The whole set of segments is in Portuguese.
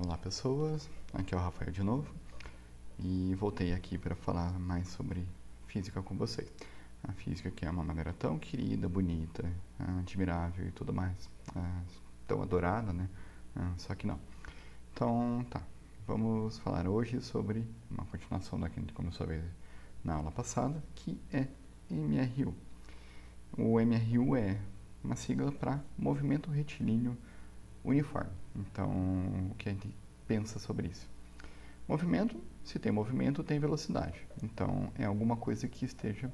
Olá pessoas, aqui é o Rafael de novo e voltei aqui para falar mais sobre física com vocês. A física que é uma maneira tão querida, bonita, admirável e tudo mais, tão adorada, né? Só que não. Então, tá, vamos falar hoje sobre uma continuação da que a gente começou a ver na aula passada, que é MRU. O MRU é uma sigla para Movimento Retilíneo Uniforme. Então, o que a gente pensa sobre isso? Movimento, se tem movimento, tem velocidade. Então, é alguma coisa que esteja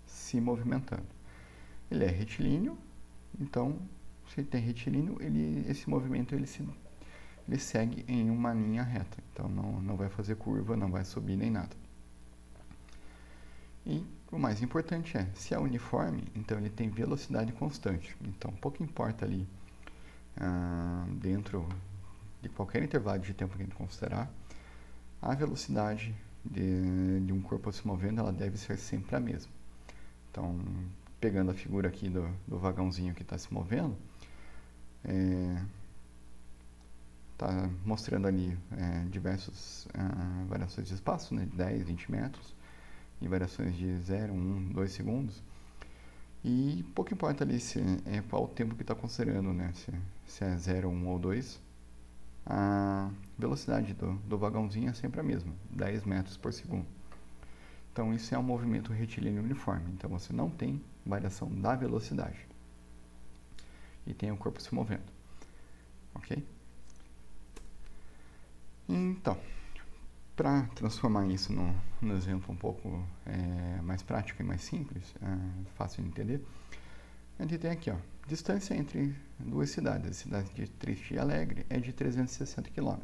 se movimentando. Ele é retilíneo, então, se tem retilíneo, esse movimento ele segue em uma linha reta. Então, não vai fazer curva, não vai subir nem nada. E o mais importante é, se é uniforme, então ele tem velocidade constante. Então, pouco importa ali dentro de qualquer intervalo de tempo que a gente considerar, a velocidade de um corpo se movendo, ela deve ser sempre a mesma. Então, pegando a figura aqui do vagãozinho que está se movendo, está mostrando ali diversas variações de espaço, né, 10, 20 metros, e variações de 0, 1, 2 segundos. E pouco importa ali qual o tempo que está considerando, né? Se é 0, 1 ou 2, a velocidade do vagãozinho é sempre a mesma, 10 metros por segundo. Então, isso é um movimento retilíneo uniforme. Então, você não tem variação da velocidade. E tem o corpo se movendo. Ok? Então, para transformar isso num exemplo um pouco mais prático e mais simples, fácil de entender, a gente tem aqui, ó, distância entre duas cidades. A cidade de Triste e Alegre é de 360 km.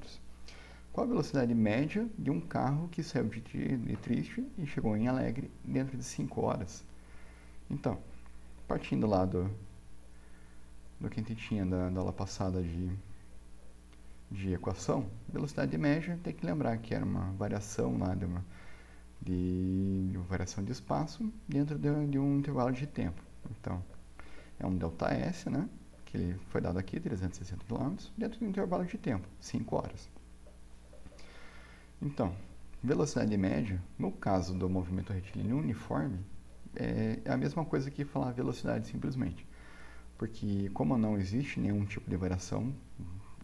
Qual a velocidade média de um carro que saiu de Triste e chegou em Alegre dentro de 5 horas? Então, partindo lá do que a gente tinha da aula passada de equação, velocidade média, tem que lembrar que era uma variação lá de uma variação de espaço dentro de um intervalo de tempo. Então, é um ΔS, né, que ele foi dado aqui, 360 km, dentro de um intervalo de tempo, 5 horas. Então, velocidade média, no caso do movimento retilíneo uniforme, é a mesma coisa que falar velocidade simplesmente. Porque como não existe nenhum tipo de variação,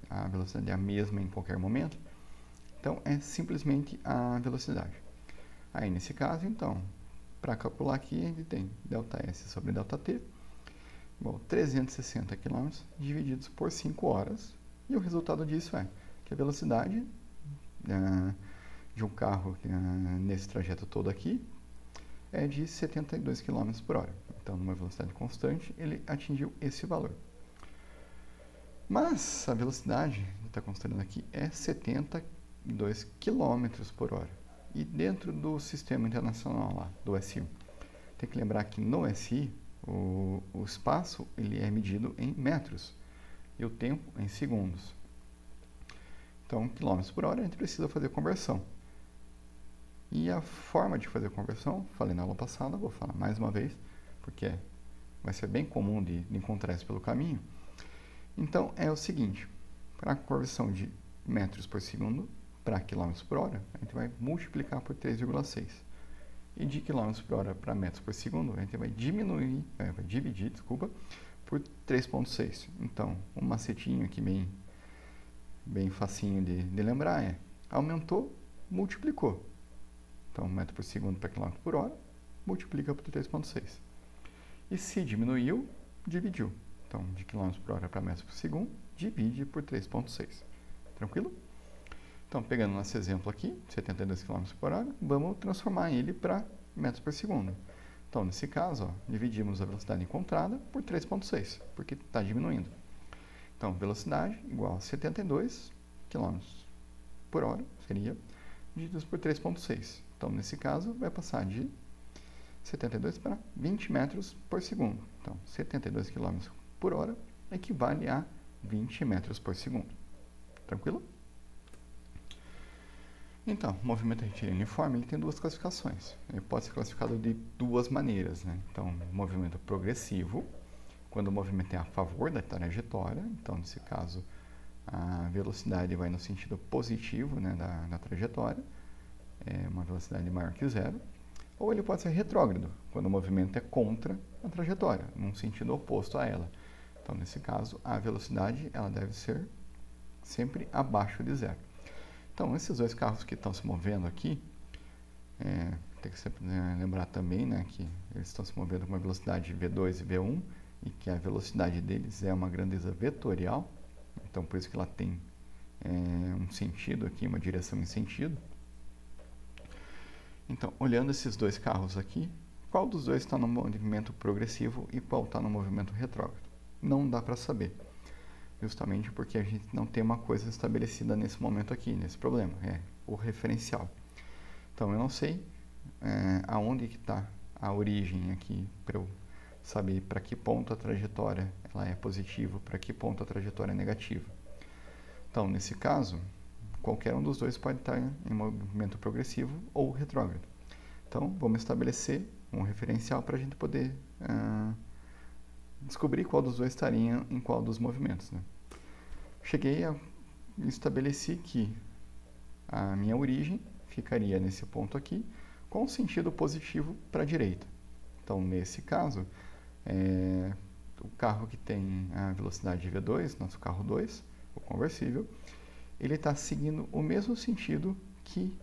a velocidade é a mesma em qualquer momento, então é simplesmente a velocidade. Aí nesse caso, então, para calcular aqui, a gente tem ΔS sobre ΔT, igual 360 km divididos por 5 horas, e o resultado disso é que a velocidade de um carro nesse trajeto todo aqui é de 72 km por hora. Então, numa velocidade constante, ele atingiu esse valor. Mas a velocidade que está considerando aqui é 72 km por hora. E dentro do sistema internacional lá, do SI, tem que lembrar que no SI, o espaço ele é medido em metros e o tempo em segundos. Então, quilômetros por hora, a gente precisa fazer conversão. E a forma de fazer a conversão, falei na aula passada, vou falar mais uma vez, porque vai ser bem comum de encontrar isso pelo caminho. Então, é o seguinte, para a conversão de metros por segundo para quilômetros por hora, a gente vai multiplicar por 3,6. E de quilômetros por hora para metros por segundo, a gente vai dividir por 3,6. Então, um macetinho aqui bem facinho de lembrar é, aumentou, multiplicou. Então, metro por segundo para quilômetro por hora, multiplica por 3,6. E se diminuiu, dividiu. Então, de km por hora para metros por segundo, divide por 3,6. Tranquilo? Então, pegando nosso exemplo aqui, 72 km por hora, vamos transformar ele para metros por segundo. Então, nesse caso, ó, dividimos a velocidade encontrada por 3,6, porque está diminuindo. Então, velocidade igual a 72 km por hora, seria divididos por 3,6. Então, nesse caso, vai passar de 72 para 20 metros por segundo. Então, 72 km por hora equivale a 20 metros por segundo. Tranquilo? Então, o movimento retilíneo uniforme ele tem duas classificações. Ele pode ser classificado de duas maneiras, né? Então, movimento progressivo, quando o movimento é a favor da trajetória. Então, nesse caso, a velocidade vai no sentido positivo, né, da trajetória, é uma velocidade maior que zero, ou ele pode ser retrógrado, quando o movimento é contra a trajetória, num sentido oposto a ela. Então, nesse caso, a velocidade ela deve ser sempre abaixo de zero. Então, esses dois carros que estão se movendo aqui, tem que sempre lembrar também, né, que eles estão se movendo com uma velocidade V2 e V1, e que a velocidade deles é uma grandeza vetorial, então por isso que ela tem um sentido aqui, uma direção em sentido. Então, olhando esses dois carros aqui, qual dos dois está no movimento progressivo e qual está no movimento retrógrado? Não dá para saber, justamente porque a gente não tem uma coisa estabelecida nesse momento aqui, nesse problema, é o referencial. Então, eu não sei aonde que está a origem aqui para eu saber para que ponto a trajetória ela é positiva, para que ponto a trajetória é negativa. Então, nesse caso, qualquer um dos dois pode estar em movimento progressivo ou retrógrado. Então, vamos estabelecer um referencial para a gente poder descobrir qual dos dois estaria em qual dos movimentos, né? Cheguei a estabelecer que a minha origem ficaria nesse ponto aqui, com sentido positivo para a direita. Então, nesse caso, o carro que tem a velocidade de V2, nosso carro 2, o conversível, ele está seguindo o mesmo sentido que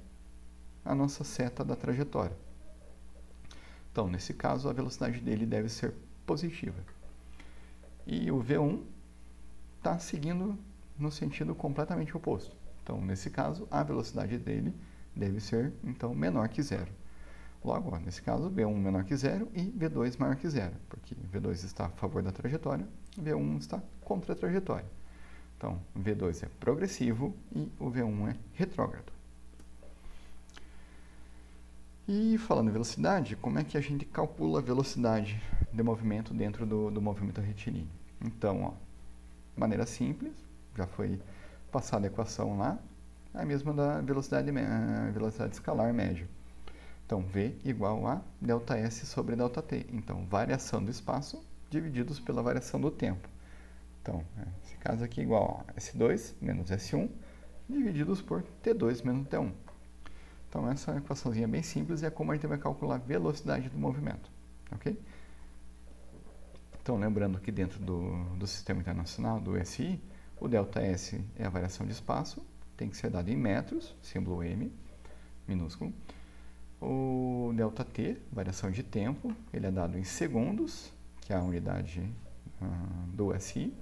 a nossa seta da trajetória. Então, nesse caso, a velocidade dele deve ser positiva. E o V1 está seguindo no sentido completamente oposto. Então, nesse caso, a velocidade dele deve ser, então, menor que zero. Logo, nesse caso, V1 menor que zero e V2 maior que zero, porque V2 está a favor da trajetória, V1 está contra a trajetória. Então, V2 é progressivo e o V1 é retrógrado. E falando em velocidade, como é que a gente calcula a velocidade de movimento dentro do movimento retilíneo? Então, maneira simples, já foi passada a equação lá, a mesma da velocidade escalar média. Então, V igual a ΔS sobre ΔT. Então, variação do espaço divididos pela variação do tempo. Então, esse caso aqui é igual a S2 menos S1 divididos por T2 menos T1. Então, essa equaçãozinha é bem simples e é como a gente vai calcular a velocidade do movimento. Ok? Então, lembrando que dentro do Sistema Internacional, do SI, o ΔS é a variação de espaço, tem que ser dado em metros, símbolo M, minúsculo. O ΔT, variação de tempo, ele é dado em segundos, que é a unidade do SI,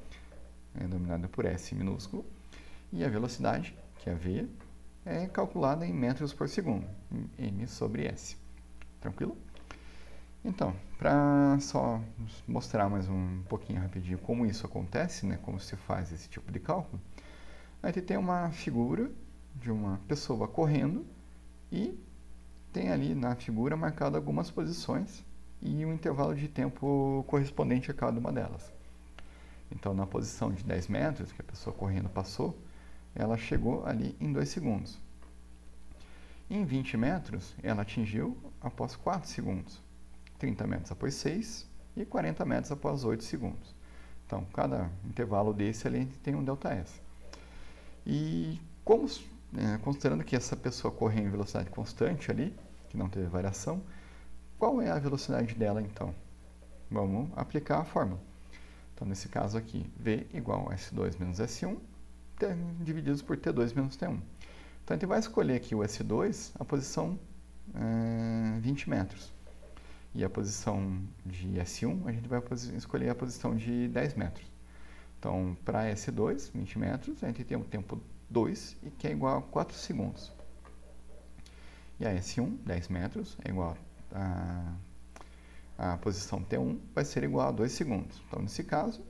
denominada por S minúsculo. E a velocidade, que é V, é calculada em metros por segundo, M sobre S. Tranquilo? Então, para só mostrar mais um pouquinho rapidinho como isso acontece, né, como se faz esse tipo de cálculo, a gente tem uma figura de uma pessoa correndo e tem ali na figura marcado algumas posições e um intervalo de tempo correspondente a cada uma delas. Então, na posição de 10 metros, que a pessoa correndo passou, ela chegou ali em 2 segundos. Em 20 metros, ela atingiu após 4 segundos. 30 metros após 6 e 40 metros após 8 segundos. Então, cada intervalo desse ali tem um ΔS. E considerando que essa pessoa correu em velocidade constante ali, que não teve variação, qual é a velocidade dela então? Vamos aplicar a fórmula. Então, nesse caso aqui, V igual a S2 menos S1, divididos por T2 menos T1. Então, a gente vai escolher aqui o S2, a posição 20 metros. E a posição de S1, a gente vai escolher a posição de 10 metros. Então, para S2, 20 metros, a gente tem um tempo 2, e que é igual a 4 segundos. E a S1, 10 metros, é igual a posição T1, vai ser igual a 2 segundos. Então, nesse caso,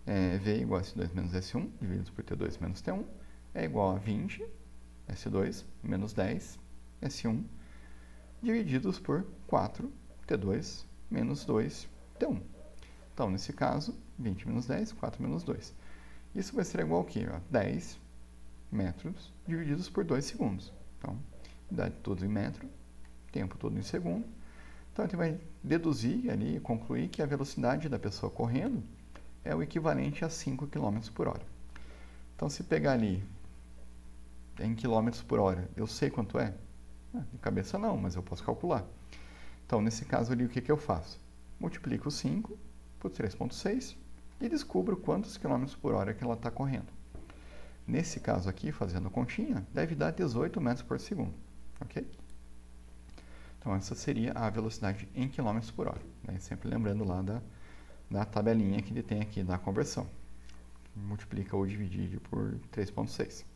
V igual a S2 menos S1, divididos por T2 menos T1, é igual a 20, S2 menos 10, S1, divididos por 4, T2 menos 2, T1. Então, nesse caso, 20 menos 10, 4 menos 2. Isso vai ser igual ao quê? 10 metros divididos por 2 segundos. Então, idade toda em metro, tempo todo em segundo. Então, a gente vai deduzir ali e concluir que a velocidade da pessoa correndo é o equivalente a 5 km por hora. Então, se pegar ali em quilômetros por hora, eu sei quanto é? De cabeça não, mas eu posso calcular. Então, nesse caso ali, o que eu faço? Multiplico 5 por 3,6 e descubro quantos quilômetros por hora que ela está correndo. Nesse caso aqui, fazendo a continha, deve dar 18 metros por segundo. Ok? Então, essa seria a velocidade em quilômetros por hora. Né? Sempre lembrando lá da tabelinha que ele tem aqui da conversão. Multiplica ou divide por 3,6.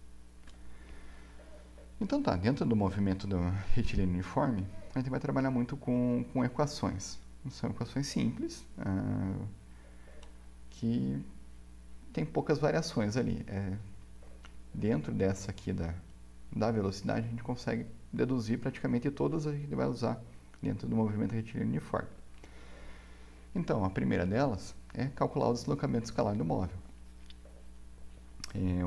Então tá, dentro do movimento do retilíneo uniforme, a gente vai trabalhar muito com equações. São equações simples, que tem poucas variações ali. Dentro dessa aqui da velocidade, a gente consegue deduzir praticamente todas as que a gente vai usar dentro do movimento retilíneo uniforme. Então, a primeira delas é calcular o deslocamento escalar do móvel.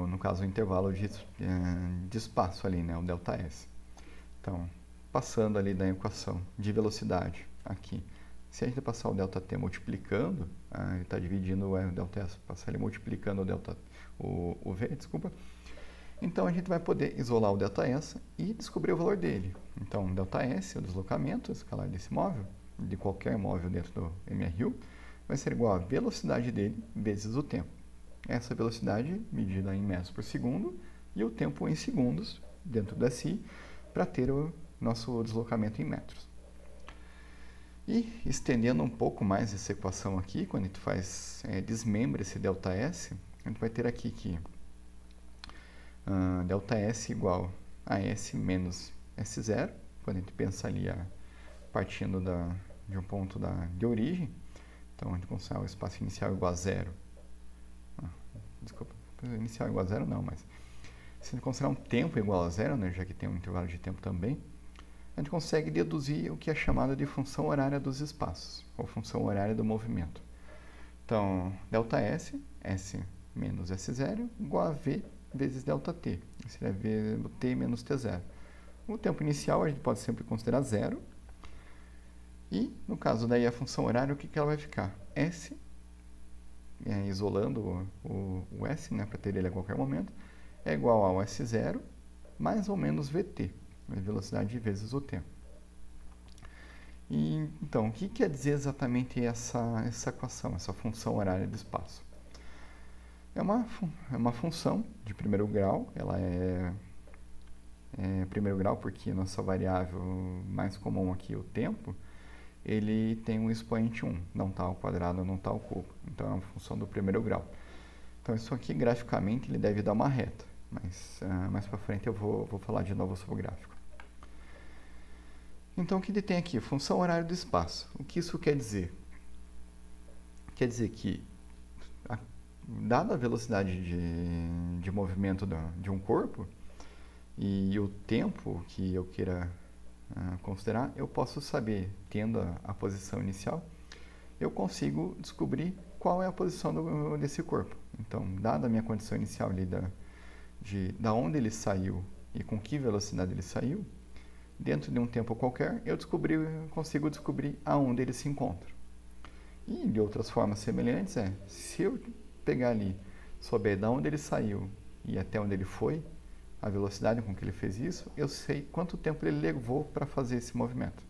No caso, o intervalo de espaço ali, né, o ΔS. Então, passando ali da equação de velocidade aqui, se a gente passar o ΔT multiplicando, ele está dividindo o ΔS, passar ele multiplicando o V, desculpa. Então, a gente vai poder isolar o ΔS e descobrir o valor dele. Então, ΔS, o deslocamento escalar desse móvel, de qualquer móvel dentro do MRU, vai ser igual a velocidade dele vezes o tempo. Essa velocidade medida em metros por segundo e o tempo em segundos dentro do SI para ter o nosso deslocamento em metros. E estendendo um pouco mais essa equação aqui, quando a gente desmembra esse ΔS, a gente vai ter aqui que ΔS igual a S menos S0, quando a gente pensa ali partindo de um ponto de origem. Então, a gente consegue o espaço inicial igual a zero. Desculpa, inicial igual a zero não, mas se a gente considerar um tempo igual a zero, né, já que tem um intervalo de tempo também, a gente consegue deduzir o que é chamado de função horária dos espaços, ou função horária do movimento. Então, ΔS, S menos S0, igual a V vezes ΔT, seria T menos T0. O tempo inicial a gente pode sempre considerar zero, e no caso daí a função horária, o que ela vai ficar? S, isolando o S, né, para ter ele a qualquer momento, é igual ao S0 mais ou menos VT, a velocidade vezes o tempo. E, então, o que quer dizer exatamente essa equação, essa função horária do espaço? É uma função de primeiro grau, ela é primeiro grau porque a nossa variável mais comum aqui, o tempo, ele tem um expoente 1, não está ao quadrado, não está ao cubo. Então, é uma função do primeiro grau. Então, isso aqui, graficamente, ele deve dar uma reta. Mas, mais para frente, eu vou falar de novo sobre o gráfico. Então, o que ele tem aqui? Função horária do espaço. O que isso quer dizer? Quer dizer que, dada a velocidade de movimento de um corpo e o tempo que eu queira considerar, eu posso saber, tendo a posição inicial, eu consigo descobrir qual é a posição desse corpo. Então, dada a minha condição inicial ali da onde ele saiu e com que velocidade ele saiu, dentro de um tempo qualquer, eu consigo descobrir aonde ele se encontra. E de outras formas semelhantes se eu pegar ali, souber de onde ele saiu e até onde ele foi, a velocidade com que ele fez isso, eu sei quanto tempo ele levou para fazer esse movimento.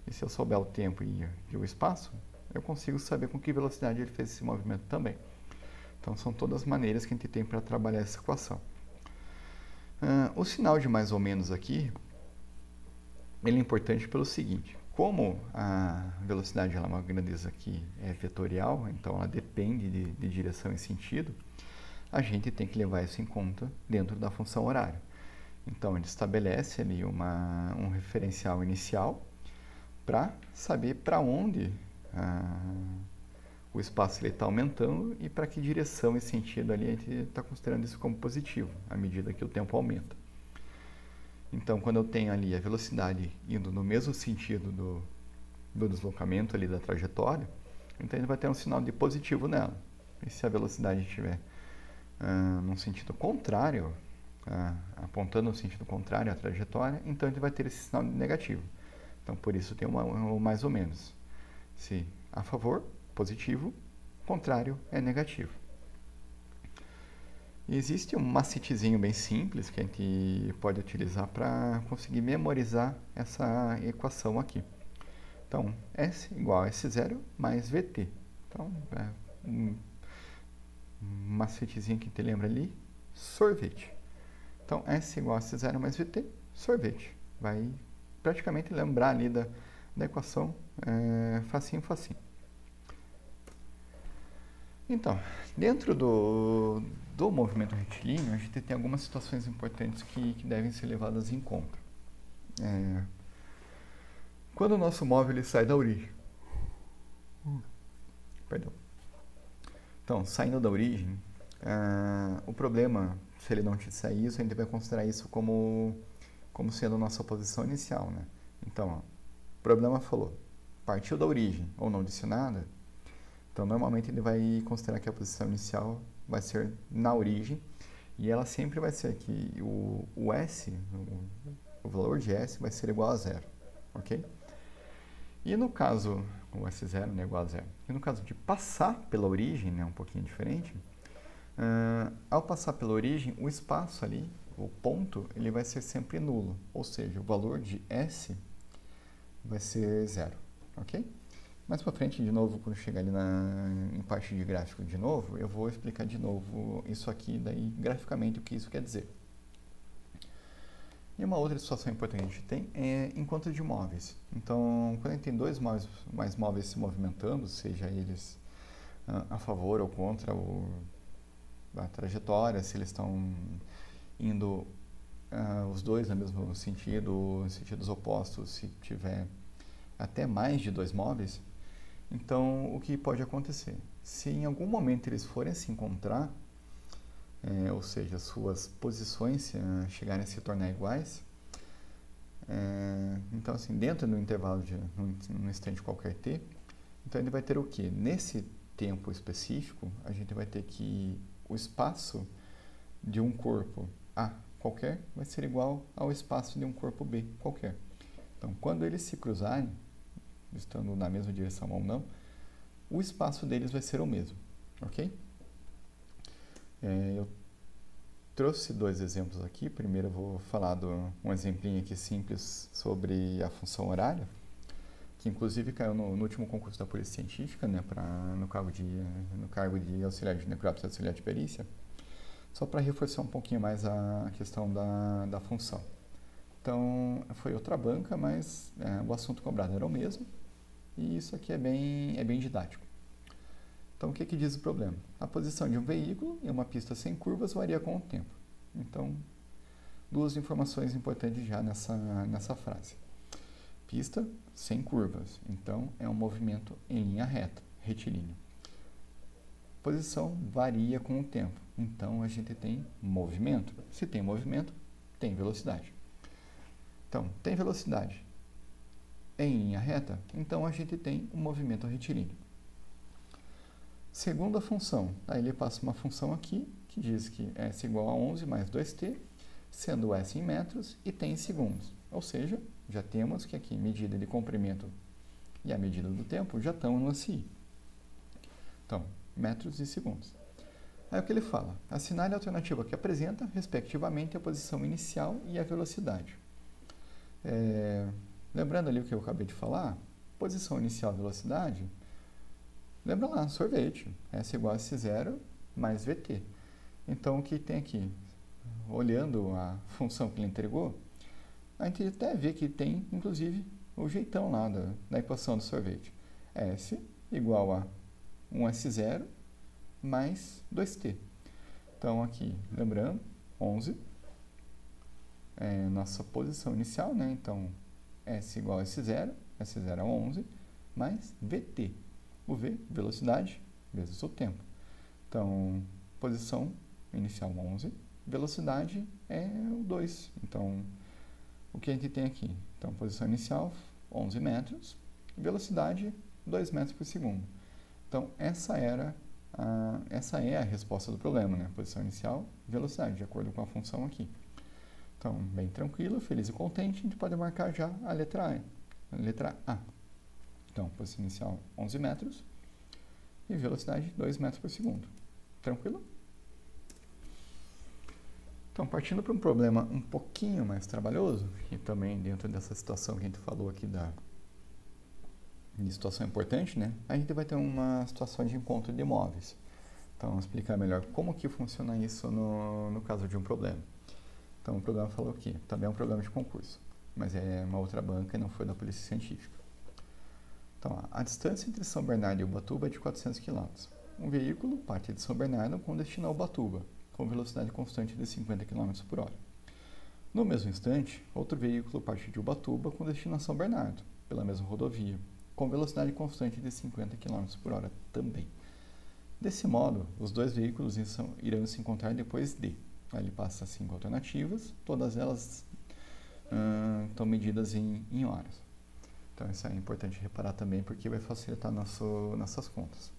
E se eu souber o tempo e o espaço, eu consigo saber com que velocidade ele fez esse movimento também. Então, são todas as maneiras que a gente tem para trabalhar essa equação. O sinal de mais ou menos aqui, ele é importante pelo seguinte: como a velocidade ela é uma grandeza que é vetorial, então ela depende de direção e sentido, a gente tem que levar isso em conta dentro da função horária. Então, ele estabelece ali um referencial inicial para saber para onde o espaço está aumentando e para que direção e sentido ali a gente está considerando isso como positivo, à medida que o tempo aumenta. Então, quando eu tenho ali a velocidade indo no mesmo sentido do deslocamento ali da trajetória, então ele vai ter um sinal de positivo nela. E se a velocidade estiver num sentido contrário, apontando no sentido contrário à trajetória, então ele vai ter esse sinal de negativo. Então, por isso tem um mais ou menos. Se a favor, positivo, contrário é negativo. Existe um macetezinho bem simples que a gente pode utilizar para conseguir memorizar essa equação aqui. Então, S igual a S0 mais VT. Então, um macetezinho que te lembra ali, sorvete. Então, S igual a S0 mais VT, sorvete. Vai praticamente lembrar ali da equação facinho, facinho. Então, dentro do movimento retilíneo, a gente tem algumas situações importantes que devem ser levadas em conta. Quando o nosso móvel ele sai da origem, perdão. Então, saindo da origem, o problema, se ele não sair isso, a gente vai considerar isso como sendo a nossa posição inicial, né? Então, ó, o problema falou, partiu da origem ou não disse nada, então normalmente ele vai considerar que a posição inicial vai ser na origem e ela sempre vai ser que o S, o valor de S vai ser igual a zero, ok? E no caso, o S0 é igual a zero. E no caso de passar pela origem, né, um pouquinho diferente, ao passar pela origem, o espaço ali, o ponto, ele vai ser sempre nulo. Ou seja, o valor de S vai ser zero, ok? Mais para frente, de novo, quando chegar ali em parte de gráfico de novo, eu vou explicar de novo isso aqui, daí graficamente o que isso quer dizer. E uma outra situação importante que a gente tem é encontro de móveis. Então, quando a gente tem dois mais móveis se movimentando, seja eles a favor ou contra a trajetória, se eles estão indo os dois no mesmo sentido, em sentidos opostos, se tiver até mais de dois móveis, então o que pode acontecer? Se em algum momento eles forem se encontrar, ou seja, suas posições chegarem a se tornar iguais, então assim, dentro do intervalo de num instante qualquer t, então ele vai ter o que? Nesse tempo específico, a gente vai ter que o espaço de um corpo A qualquer vai ser igual ao espaço de um corpo B qualquer. Então, quando eles se cruzarem, estando na mesma direção ou não, o espaço deles vai ser o mesmo, ok? Eu trouxe dois exemplos aqui. Primeiro eu vou falar um exemplinho aqui simples sobre a função horária, que inclusive caiu no último concurso da Polícia Científica, né, no cargo de auxiliar de necrópsia e auxiliar de perícia, só para reforçar um pouquinho mais a questão da função. Então, foi outra banca, mas o assunto cobrado era o mesmo, e isso aqui é bem didático. Então, o que diz o problema? A posição de um veículo em uma pista sem curvas varia com o tempo. Então, duas informações importantes já nessa frase. Pista sem curvas, então é um movimento em linha reta, retilíneo. Posição varia com o tempo, então a gente tem movimento. Se tem movimento, tem velocidade. Então, tem velocidade em linha reta, então a gente tem um movimento retilíneo. Segunda função, aí ele passa uma função aqui que diz que S igual a 11 mais 2t, sendo S em metros e t em segundos. Ou seja, já temos que aqui medida de comprimento e a medida do tempo já estão no SI. Então, metros e segundos. Aí o que ele fala? Assinale a alternativa que apresenta, respectivamente, a posição inicial e a velocidade. Lembrando ali o que eu acabei de falar, posição inicial e velocidade, lembra lá, sorvete, S igual a S0 mais VT. Então, o que tem aqui? Olhando a função que ele entregou, a gente até vê que tem, inclusive, o jeitão lá da equação do sorvete. S igual a 1S0 mais 2T. Então, aqui, lembrando, 11 é nossa posição inicial, né? Então, S igual a S0 é 11, mais VT. O V, velocidade, vezes o tempo. Então, posição inicial 11, velocidade é o 2. Então, o que a gente tem aqui? Então, posição inicial, 11 metros, velocidade, 2 metros por segundo. Então, essa é a resposta do problema, né? Posição inicial, velocidade, de acordo com a função aqui. Então, bem tranquilo, feliz e contente, a gente pode marcar já a letra A. Então, posição inicial, 11 metros e velocidade, 2 metros por segundo. Tranquilo? Então, partindo para um problema um pouquinho mais trabalhoso, e também dentro dessa situação que a gente falou aqui de situação importante, né? A gente vai ter uma situação de encontro de imóveis. Então, vamos explicar melhor como que funciona isso no caso de um problema. Então, o programa falou aqui, também é um programa de concurso, mas é uma outra banca e não foi da Polícia Científica. Então, a distância entre São Bernardo e Ubatuba é de 400 km. Um veículo parte de São Bernardo com destino a Ubatuba, com velocidade constante de 50 km por hora. No mesmo instante, outro veículo parte de Ubatuba com destino a São Bernardo, pela mesma rodovia, com velocidade constante de 50 km por hora também. Desse modo, os dois veículos irão se encontrar depois de. Aí ele passa 5 alternativas, todas elas estão medidas em horas. Então isso é importante reparar também, porque vai facilitar nossas contas.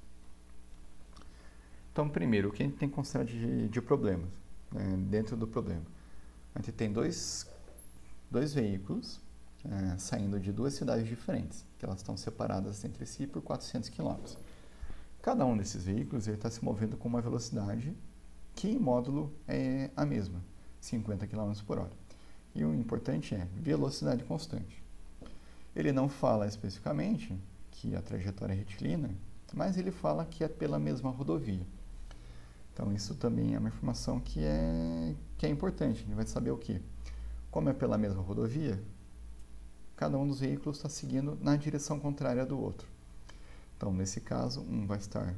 Então, primeiro, o que a gente tem que considerar de problemas, né, dentro do problema? A gente tem dois veículos saindo de duas cidades diferentes, que elas estão separadas entre si por 400 km. Cada um desses veículos está se movendo com uma velocidade que em módulo é a mesma, 50 km por hora. E o importante é velocidade constante. Ele não fala especificamente que a trajetória é retilínea, mas ele fala que é pela mesma rodovia. Então, isso também é uma informação que é importante. A gente vai saber o quê? Como é pela mesma rodovia, cada um dos veículos está seguindo na direção contrária do outro. Então, nesse caso, um vai estar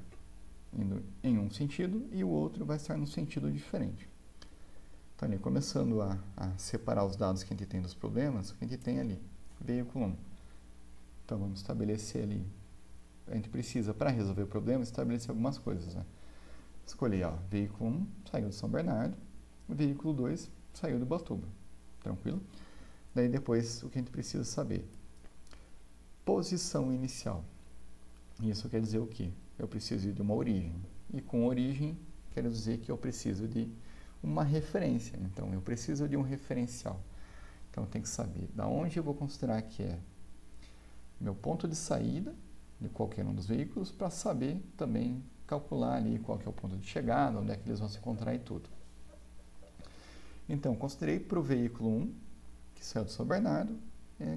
indo em um sentido e o outro vai estar no sentido diferente. Então, ali, começando a separar os dados que a gente tem dos problemas, o que a gente tem ali? Veículo 1. Então, vamos estabelecer ali. A gente precisa, para resolver o problema, estabelecer algumas coisas, né? Escolhi, veículo 1 saiu de São Bernardo, o veículo 2 saiu de Ubatuba. Tranquilo? Daí depois, o que a gente precisa saber? Posição inicial. Isso quer dizer o quê? Eu preciso de uma origem. E com origem, quero dizer que eu preciso de uma referência. Então, eu preciso de um referencial. Então, eu tenho que saber da onde eu vou considerar que é meu ponto de saída de qualquer um dos veículos, para saber também calcular ali qual que é o ponto de chegada, onde é que eles vão se encontrar e tudo. Então, considerei para o veículo 1, que saiu de São Bernardo,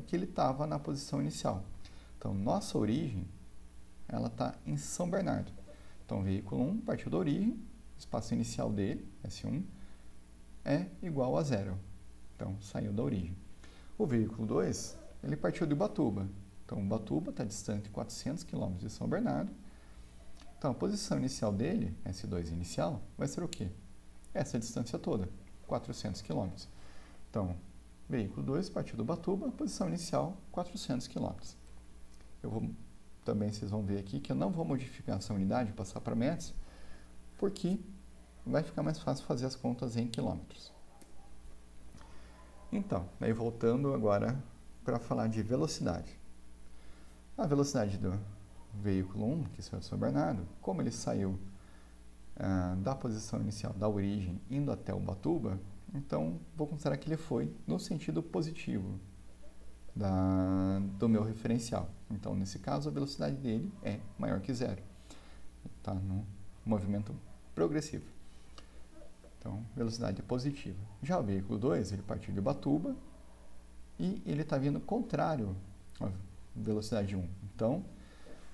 que ele estava na posição inicial. Então, nossa origem, ela está em São Bernardo. Então, o veículo 1 partiu da origem, o espaço inicial dele, S1, é igual a 0. Então, saiu da origem. O veículo 2, ele partiu de Ubatuba. Então, Ubatuba está distante 400 km de São Bernardo. Então, a posição inicial dele, S2 inicial, vai ser o quê? Essa distância toda, 400 km. Então, veículo 2 partiu do Ubatuba, posição inicial, 400 km. Também vocês vão ver aqui que eu não vou modificar essa unidade, passar para metros, porque vai ficar mais fácil fazer as contas em quilômetros. Então, daí voltando agora para falar de velocidade. A velocidade do veículo 1, que saiu de São Bernardo, como ele saiu da posição inicial, da origem, indo até Ubatuba, então vou considerar que ele foi no sentido positivo do meu referencial. Então, nesse caso, a velocidade dele é maior que 0. Está no movimento progressivo. Então, velocidade positiva. Já o veículo 2, ele partiu de Ubatuba e ele está vindo contrário à velocidade 1. Então,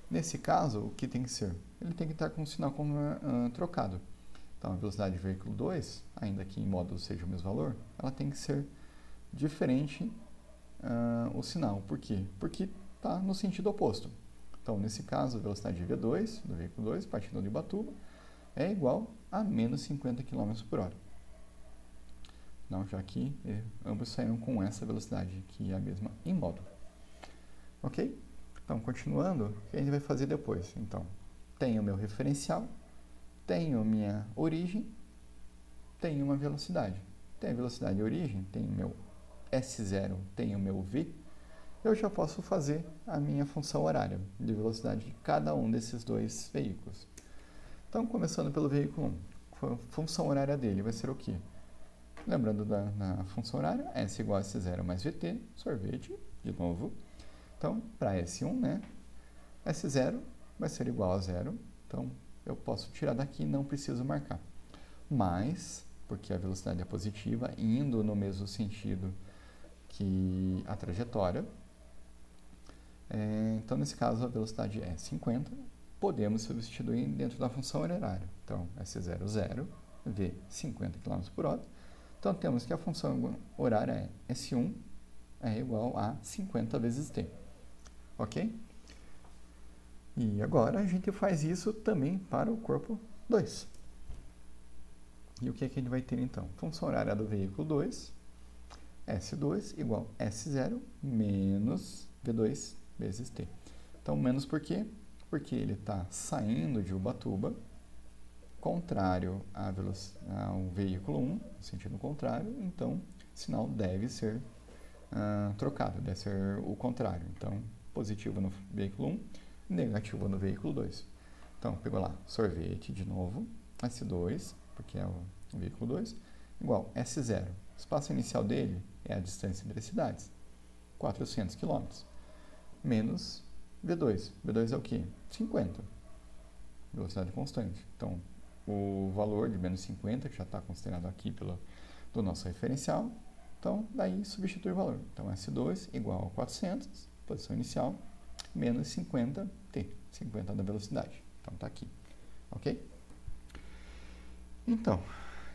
nesse caso, o que tem que ser? Ele tem que estar com o sinal trocado. Então, a velocidade do veículo 2, ainda que em módulo seja o mesmo valor, ela tem que ser diferente o sinal. Por quê? Porque está no sentido oposto. Então, nesse caso, a velocidade de V2, do veículo 2, partindo de Ubatuba, é igual a menos 50 km por hora. Não, já que ambos saíram com essa velocidade, que é a mesma em módulo. Ok? Então, continuando, o que a gente vai fazer depois? Então, tenho o meu referencial, tenho minha origem, tenho uma velocidade. Tenho a velocidade de origem, tenho meu S0, tenho meu V. Eu já posso fazer a minha função horária de velocidade de cada um desses dois veículos. Então, começando pelo veículo 1, a função horária dele vai ser o quê? Lembrando da função horária, S igual a S0 mais VT, sorvete, de novo. Então, para S1, né, S0 vai ser igual a 0. Então, eu posso tirar daqui, não preciso marcar. Mais porque a velocidade é positiva, indo no mesmo sentido que a trajetória. Então, nesse caso, a velocidade é 50. Podemos substituir dentro da função horária. Então, S0, 0, V, 50 km por hora. Então, temos que a função horária é S1 é igual a 50 vezes T. Ok? E agora a gente faz isso também para o corpo 2. E o que é que a gente vai ter então? Função horária do veículo 2, S2 igual S0 menos V2 vezes T. Então, menos por quê? Porque ele está saindo de Ubatuba, contrário ao veículo 1, no sentido contrário, então o sinal deve ser trocado, deve ser o contrário. Então, positivo no veículo 1, negativo no veículo 2. Então, pegou lá, sorvete de novo, S2, porque é o veículo 2, igual S0. O espaço inicial dele é a distância entre as cidades, 400 km, menos V2. V2 é o quê? 50. Velocidade constante. Então, o valor de menos 50, que já está considerado aqui do nosso referencial, então, daí substitui o valor. Então, S2 igual a 400, posição inicial, menos 50t, 50 da velocidade. Então, está aqui. Ok? Então,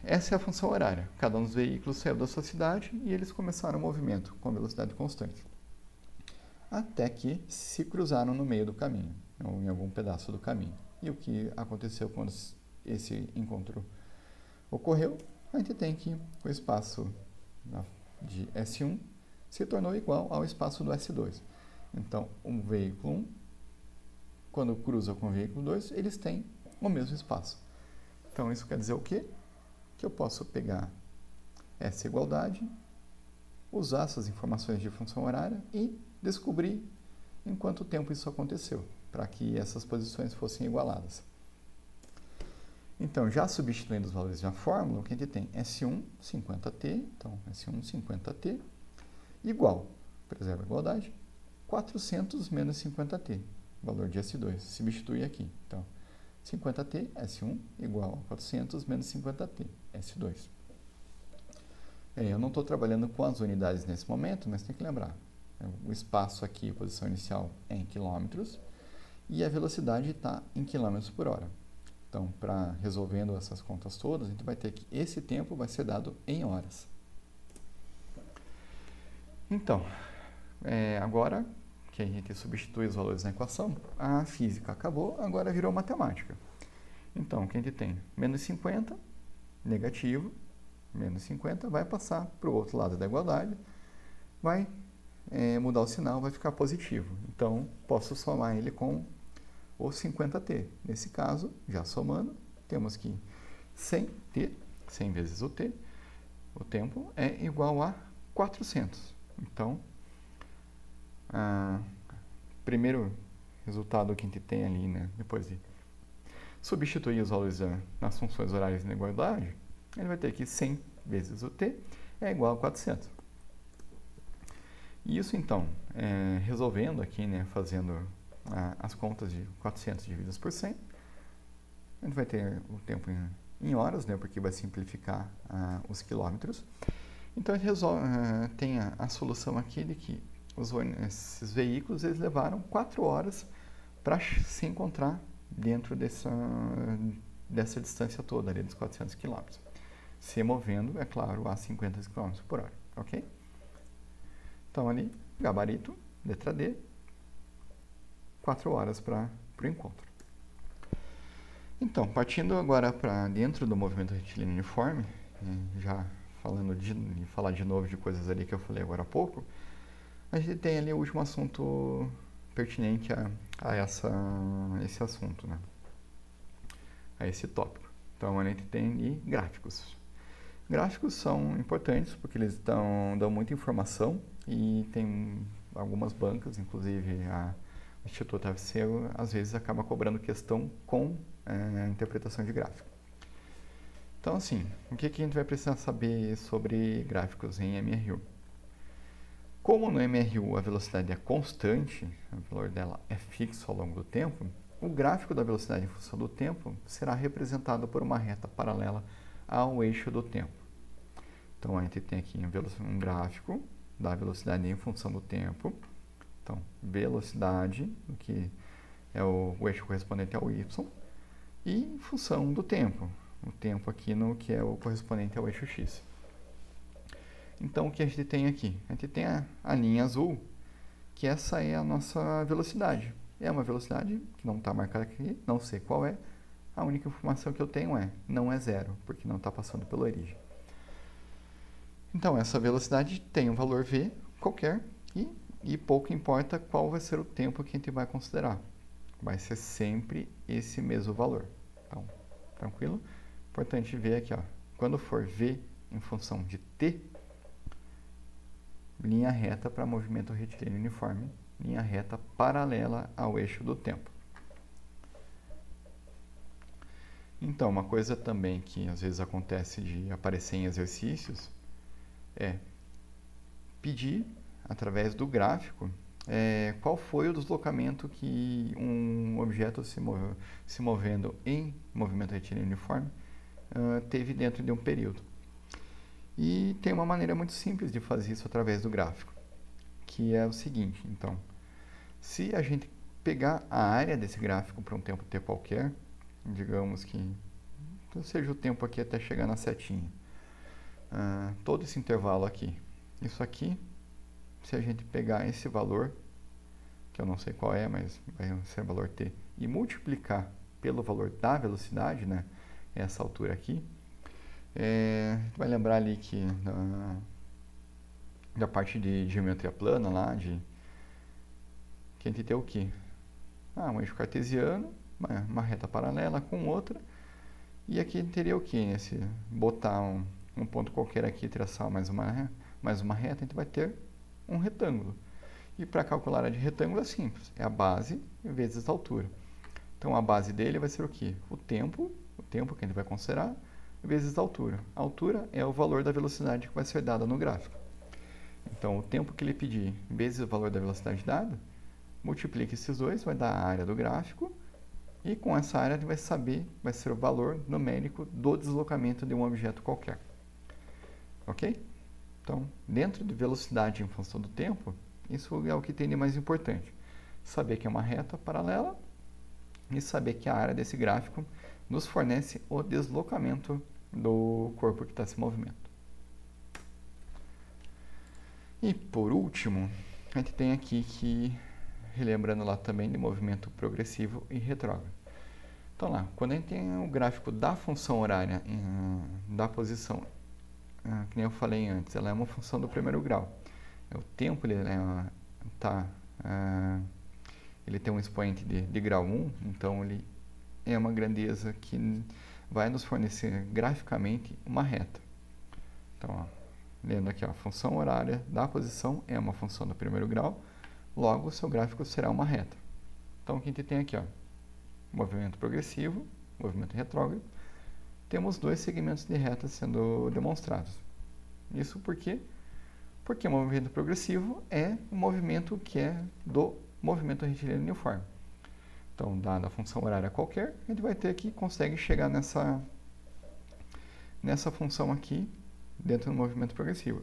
essa é a função horária. Cada um dos veículos saiu da sua cidade e eles começaram o movimento com velocidade constante. Até que se cruzaram no meio do caminho, ou em algum pedaço do caminho. E o que aconteceu quando esse encontro ocorreu? A gente tem que o espaço de S1 se tornou igual ao espaço do S2. Então, um veículo 1, quando cruza com o veículo 2, eles têm o mesmo espaço. Então, isso quer dizer o quê? Que eu posso pegar essa igualdade, usar essas informações de função horária e descobrir em quanto tempo isso aconteceu, para que essas posições fossem igualadas. Então, já substituindo os valores na fórmula, o que a gente tem? S1, 50t, então S1, 50t, igual, preserva a igualdade, 400 menos 50t, valor de S2, substitui aqui. Então, 50t, S1, igual a 400 menos 50t, S2. Eu não estou trabalhando com as unidades nesse momento, mas tem que lembrar. O espaço aqui, a posição inicial, é em quilômetros, e a velocidade está em quilômetros por hora. Então, para resolvendo essas contas todas, a gente vai ter que esse tempo vai ser dado em horas. Então, agora que a gente substitui os valores na equação, a física acabou, agora virou matemática. Então, o que a gente tem? Menos 50, negativo, menos 50, vai passar para o outro lado da igualdade, vai mudar o sinal, vai ficar positivo. Então, posso somar ele com o 50t. Nesse caso, já somando, temos que 100t, 100 vezes o t, o tempo é igual a 400. Então, primeiro resultado que a gente tem ali, né, depois de substituir os valores nas funções horárias na igualdade, ele vai ter que 100 vezes o t é igual a 400. E isso, então, resolvendo aqui, né, fazendo as contas de 400 divididas por 100, a gente vai ter o tempo em horas, né, porque vai simplificar os quilômetros. Então, a gente tem a solução aqui de que esses veículos eles levaram 4 horas para se encontrar dentro dessa distância toda, ali, dos 400 km. Se movendo, é claro, a 50 km por hora, ok? Então, ali, gabarito, letra D, 4 horas para o encontro. Então, partindo agora para dentro do movimento retilíneo uniforme, já falar de novo de coisas ali que eu falei agora há pouco, a gente tem ali o último assunto pertinente a esse assunto, né? A esse tópico. Então, a gente tem ali gráficos. Gráficos são importantes porque eles dão muita informação e tem algumas bancas, inclusive o Instituto UFC, às vezes acaba cobrando questão com interpretação de gráfico. Então, assim, o que a gente vai precisar saber sobre gráficos em MRU? Como no MRU a velocidade é constante, o valor dela é fixo ao longo do tempo, o gráfico da velocidade em função do tempo será representado por uma reta paralela ao eixo do tempo. Então, a gente tem aqui um gráfico da velocidade em função do tempo. Então, velocidade, que é o eixo correspondente ao y, e em função do tempo. O tempo aqui no que é o correspondente ao eixo x. Então, o que a gente tem aqui? A gente tem a linha azul, que essa é a nossa velocidade. É uma velocidade que não está marcada aqui, não sei qual é. A única informação que eu tenho não é zero, porque não está passando pela origem. Então, essa velocidade tem um valor v qualquer e pouco importa qual vai ser o tempo que a gente vai considerar. Vai ser sempre esse mesmo valor. Então, tranquilo? Importante ver aqui, ó, quando for v em função de t, linha reta para movimento retilíneo uniforme, linha reta paralela ao eixo do tempo. Então, uma coisa também que às vezes acontece de aparecer em exercícios é pedir, através do gráfico, qual foi o deslocamento que um objeto se movendo em movimento retilíneo uniforme teve dentro de um período. E tem uma maneira muito simples de fazer isso através do gráfico, que é o seguinte. Então, se a gente pegar a área desse gráfico para um tempo t qualquer, digamos que seja o tempo aqui até chegar na setinha, todo esse intervalo aqui, isso aqui, se a gente pegar esse valor, que eu não sei qual é, mas vai ser valor t, e multiplicar pelo valor da velocidade, né, essa altura aqui, vai lembrar ali que da parte de geometria plana lá, que a gente tem o quê? Um eixo cartesiano, uma reta paralela com outra, e aqui teria o quê? Se botar um ponto qualquer aqui e traçar mais uma reta, a gente vai ter um retângulo. E para calcular a área de retângulo é simples, é a base vezes a altura. Então, a base dele vai ser o quê? O tempo que a gente vai considerar, vezes a altura. A altura é o valor da velocidade que vai ser dada no gráfico. Então, o tempo que ele pedir vezes o valor da velocidade dada, multiplica esses dois, vai dar a área do gráfico, e com essa área ele vai saber, vai ser o valor numérico do deslocamento de um objeto qualquer. Ok? Então, dentro de velocidade em função do tempo, isso é o que tem de mais importante. Saber que é uma reta paralela e saber que a área desse gráfico nos fornece o deslocamento do corpo que está se movimento. E por último, a gente tem aqui que, relembrando lá também de movimento progressivo e retrógrado. Então lá, quando a gente tem o gráfico da função horária da posição, que nem eu falei antes, ela é uma função do primeiro grau. O tempo ele tem um expoente de grau 1, então ele é uma grandeza que vai nos fornecer graficamente uma reta. Então, ó, lendo aqui, ó, a função horária da posição é uma função do primeiro grau, logo o seu gráfico será uma reta. Então, o que a gente tem aqui, ó, movimento progressivo, movimento retrógrado, temos dois segmentos de reta sendo demonstrados. Isso por quê? Porque o movimento progressivo é um movimento que é do movimento retilíneo uniforme. Então, dada a função horária qualquer, a gente vai ter que consegue chegar nessa função aqui dentro do movimento progressivo.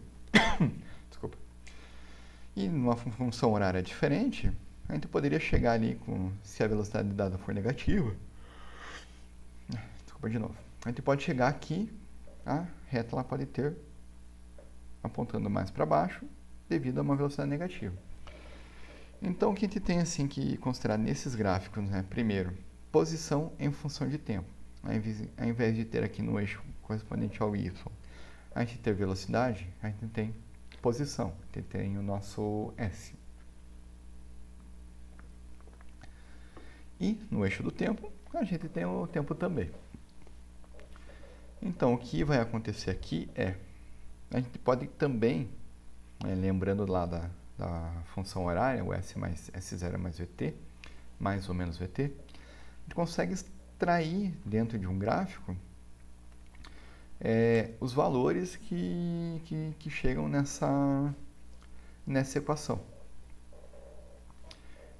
Desculpa. E numa função horária diferente, a gente poderia chegar ali se a velocidade dada for negativa. Desculpa de novo. A gente pode chegar aqui, a reta lá pode ter apontando mais para baixo devido a uma velocidade negativa. Então, o que a gente tem assim que considerar nesses gráficos, né? Primeiro, posição em função de tempo. Ao invés de ter aqui no eixo correspondente ao y, a gente ter velocidade, a gente tem posição, a gente tem o nosso S. E no eixo do tempo, a gente tem o tempo também. Então, o que vai acontecer aqui a gente pode também, lembrando lá da função horária, o S mais S0 mais VT, mais ou menos VT, a gente consegue extrair dentro de um gráfico os valores que chegam nessa equação.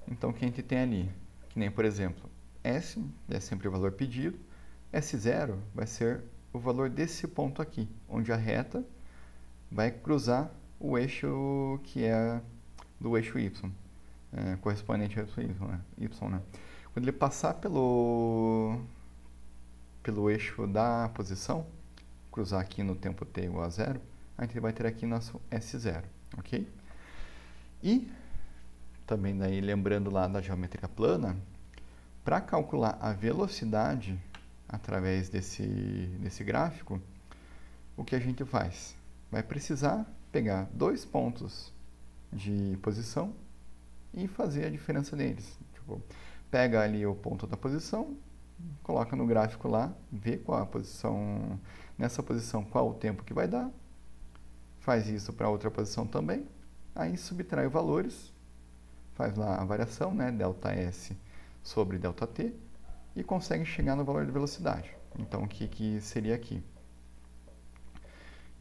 Então, o que a gente tem ali? Que nem, por exemplo, S é sempre o valor pedido, S0 vai ser o valor desse ponto aqui, onde a reta vai cruzar o eixo que é do eixo y, correspondente ao eixo y, né? Quando ele passar pelo eixo da posição, cruzar aqui no tempo t igual a 0, a gente vai ter aqui nosso S0, ok? E também daí lembrando lá da geometria plana, para calcular a velocidade através desse gráfico, o que a gente faz? Vai precisar pegar dois pontos de posição e fazer a diferença deles. Tipo, pega ali o ponto da posição, coloca no gráfico lá, vê qual a posição, nessa posição qual o tempo que vai dar, faz isso para outra posição também, aí subtrai os valores, faz lá a variação, né, ΔS sobre ΔT, e consegue chegar no valor de velocidade. Então, o que seria aqui?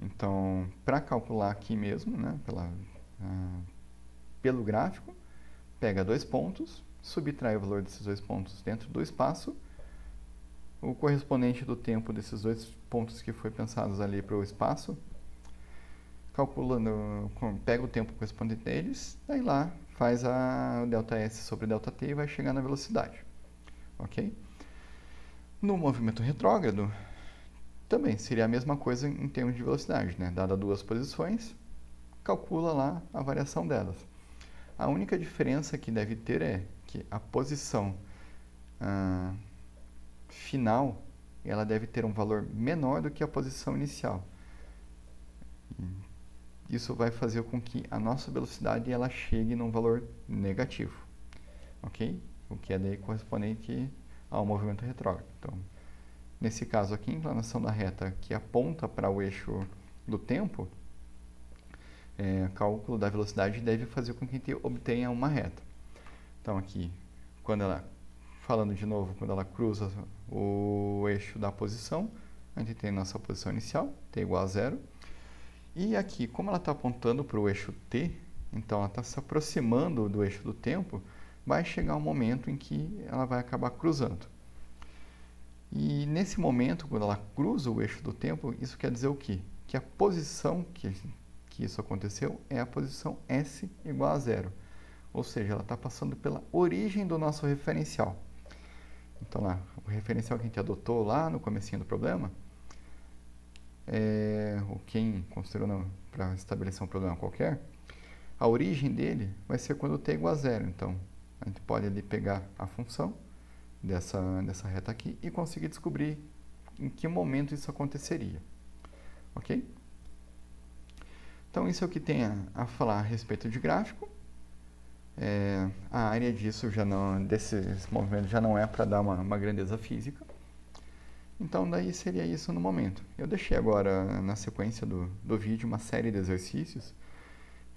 Então, para calcular aqui mesmo, né, pelo gráfico, pega dois pontos, subtrai o valor desses dois pontos dentro do espaço, o correspondente do tempo desses dois pontos que foi pensados ali para o espaço, calculando, pega o tempo correspondente deles, daí lá faz a ΔS sobre ΔT e vai chegar na velocidade. Ok? No movimento retrógrado, também seria a mesma coisa em termos de velocidade, né? Dada duas posições, calcula lá a variação delas. A única diferença que deve ter é que a posição final, ela deve ter um valor menor do que a posição inicial. Isso vai fazer com que a nossa velocidade ela chegue num valor negativo, ok? O que é daí correspondente ao movimento retrógrado. Então, nesse caso aqui, a inclinação da reta que aponta para o eixo do tempo, cálculo da velocidade deve fazer com que a gente obtenha uma reta. Então, aqui, falando de novo, quando ela cruza o eixo da posição, a gente tem nossa posição inicial, t igual a 0. E aqui, como ela está apontando para o eixo t, então ela está se aproximando do eixo do tempo, vai chegar um momento em que ela vai acabar cruzando. E nesse momento, quando ela cruza o eixo do tempo, isso quer dizer o quê? Que a posição que isso aconteceu é a posição S igual a 0. Ou seja, ela está passando pela origem do nosso referencial. Então, lá, o referencial que a gente adotou lá no comecinho do problema, ou quem considerou para estabelecer um problema qualquer, a origem dele vai ser quando t é igual a 0. Então, a gente pode ali pegar a função dessa reta aqui e conseguir descobrir em que momento isso aconteceria. Ok? Então, isso é o que tem a falar a respeito de gráfico. A área disso desses movimentos já não é para dar uma grandeza física. Então, daí seria isso no momento. Eu deixei agora, na sequência do vídeo, uma série de exercícios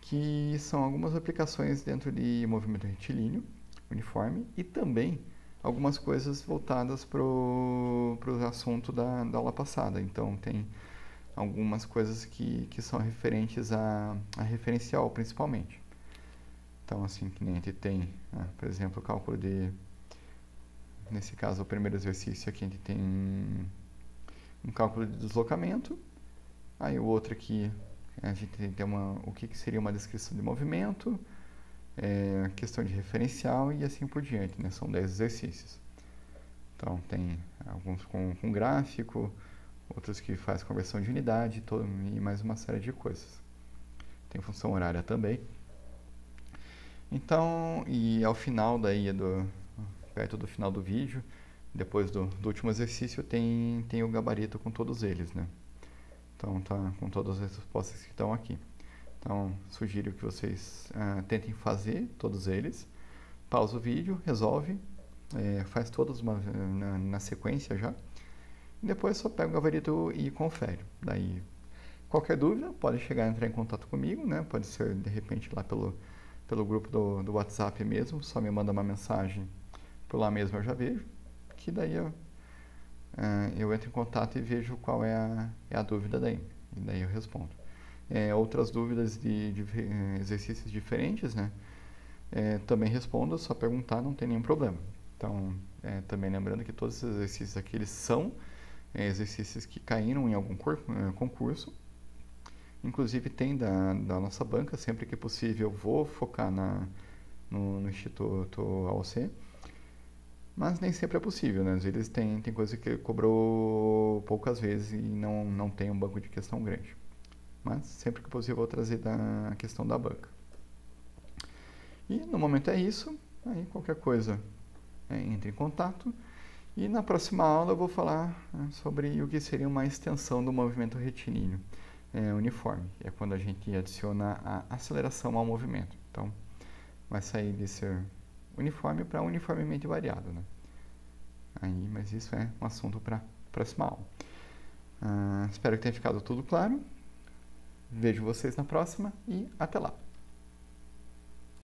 que são algumas aplicações dentro de movimento retilíneo, uniforme, e também algumas coisas voltadas para o assunto da aula passada. Então, tem algumas coisas que são referentes a referencial, principalmente. Então, assim, que nem a gente tem, por exemplo, o cálculo nesse caso, o primeiro exercício aqui, a gente tem um cálculo de deslocamento. Aí o outro aqui, a gente tem o que seria uma descrição de movimento, questão de referencial e assim por diante, né? São 10 exercícios. Então, tem alguns com gráfico, outros que faz conversão de unidade e mais uma série de coisas. Tem função horária também. Então, e ao final daí, perto do final do vídeo, depois do último exercício, tem o gabarito com todos eles, né? Então, tá com todas as respostas que estão aqui. Então, sugiro que vocês tentem fazer todos eles. Pausa o vídeo, resolve, faz todos na sequência já. E depois só pega o gabarito e confere. Daí, qualquer dúvida, pode entrar em contato comigo, né? Pode ser, de repente, lá pelo grupo do WhatsApp mesmo. Só me manda uma mensagem por lá mesmo, eu já vejo. Que daí eu entro em contato e vejo qual é a dúvida daí. E daí eu respondo. Outras dúvidas de exercícios diferentes, né? Também respondo, só perguntar, não tem nenhum problema. Então, também lembrando que todos esses exercícios aqui, eles são exercícios que caíram em algum concurso. Inclusive tem da nossa banca, sempre que possível vou focar no Instituto AOC, mas nem sempre é possível, né? Às vezes tem coisa que cobrou poucas vezes e não tem um banco de questão grande. Mas sempre que possível vou trazer da questão da banca. E no momento é isso, aí qualquer coisa entre em contato. E na próxima aula eu vou falar sobre o que seria uma extensão do movimento retilíneo uniforme. É quando a gente adiciona a aceleração ao movimento. Então, vai sair de ser uniforme para uniformemente variado, né? Mas isso é um assunto para a próxima aula. Espero que tenha ficado tudo claro. Vejo vocês na próxima e até lá!